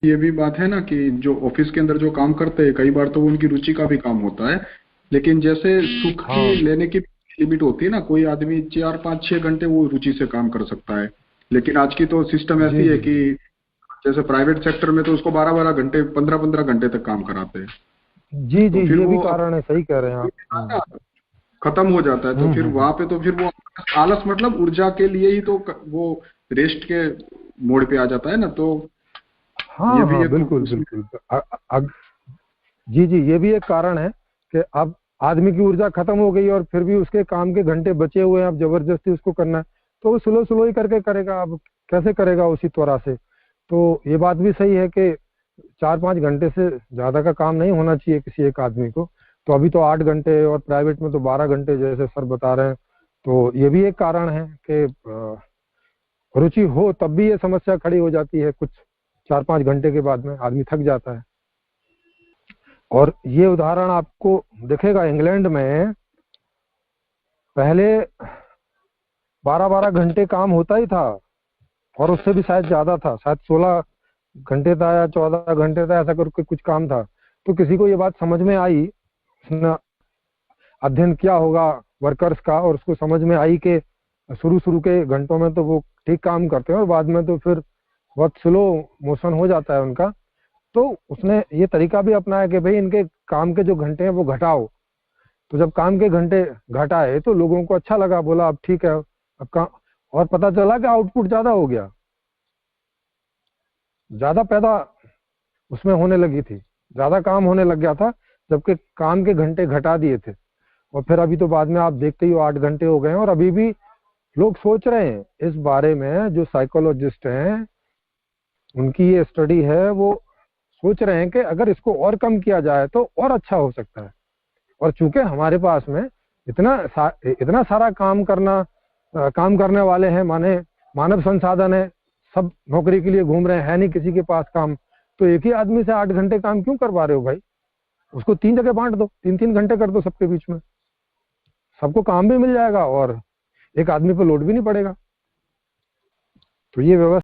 ये भी बात है ना कि जो ऑफिस के अंदर जो काम करते हैं कई बार तो वो उनकी रुचि का भी काम होता है, लेकिन जैसे सुख की हाँ लेने की लिमिट होती है ना, कोई आदमी 4 5 6 घंटे वो रुचि से काम कर सकता है, लेकिन आज की तो सिस्टम जी ऐसी है जी कि जी जैसे प्राइवेट सेक्टर में तो उसको 12 12 घंटे 15 15 घंटे तक काम कराते हैं। जी जी, तो फिर ये भी वो कारण है, सही कह रहे हैं आप। खत्म हो जाता है, तो फिर हम्म। वहां पे तो फिर वो आलस मतलब ऊर्जा के लिए ही तो वो रेस्ट के मोड पे आ जाता है ना, तो ये हाँ भी हाँ, एक बिल्कुल उसमें। बिल्कुल। जी जी, ये भी एक कारण है कि अब आदमी की ऊर्जा खत्म हो गई और फिर भी उसके काम के घंटे बचे हुए हैं, अब जबरदस्ती उसको करना है, तो वो स्लो स्लो ही करके करेगा। अब कैसे करेगा उसी तरह से? तो ये बात भी सही है कि 4 5 घंटे से ज्यादा का काम नहीं होना चाहिए किसी एक आदमी को। तो अभी तो 8 घंटे और प्राइवेट में तो 12 घंटे जैसे सर बता रहे हैं। तो ये भी एक कारण है कि रुचि हो तब भी ये समस्या खड़ी हो जाती है, कुछ 4 5 घंटे के बाद में आदमी थक जाता है। और ये उदाहरण आपको दिखेगा इंग्लैंड में, पहले 12 12 घंटे काम होता ही था, और उससे भी शायद ज्यादा था, शायद 16 घंटे था या 14 घंटे था, ऐसा करके कुछ काम था। तो किसी को ये बात समझ में आई, उसने अध्ययन किया होगा वर्कर्स का, और उसको समझ में आई कि शुरू शुरू के घंटों में तो वो ठीक काम करते हैं और बाद में तो फिर बहुत स्लो मोशन हो जाता है उनका। तो उसने ये तरीका भी अपनाया कि भाई इनके काम के जो घंटे हैं वो घटाओ। तो जब काम के घंटे घटाए तो लोगों को अच्छा लगा, बोला अब ठीक है, अब काम। और पता चला कि आउटपुट ज्यादा हो गया, ज्यादा पैदा उसमें होने लगी थी, ज्यादा काम होने लग गया था, जबकि काम के घंटे घटा दिए थे। और फिर अभी तो बाद में आप देखते ही हो 8 घंटे हो गए हैं, और अभी भी लोग सोच रहे हैं इस बारे में, जो साइकोलॉजिस्ट हैं उनकी ये स्टडी है, वो सोच रहे हैं कि अगर इसको और कम किया जाए तो और अच्छा हो सकता है। और चूंकि हमारे पास में इतना सारा काम करने वाले हैं, माने मानव संसाधन है, सब नौकरी के लिए घूम रहे हैं, है नहीं किसी के पास काम। तो एक ही आदमी से 8 घंटे काम क्यों करवा रहे हो भाई? उसको 3 जगह बांट दो, 3 3 घंटे कर दो सबके बीच में, सबको काम भी मिल जाएगा और एक आदमी पर लोड भी नहीं पड़ेगा। तो ये व्यवस्था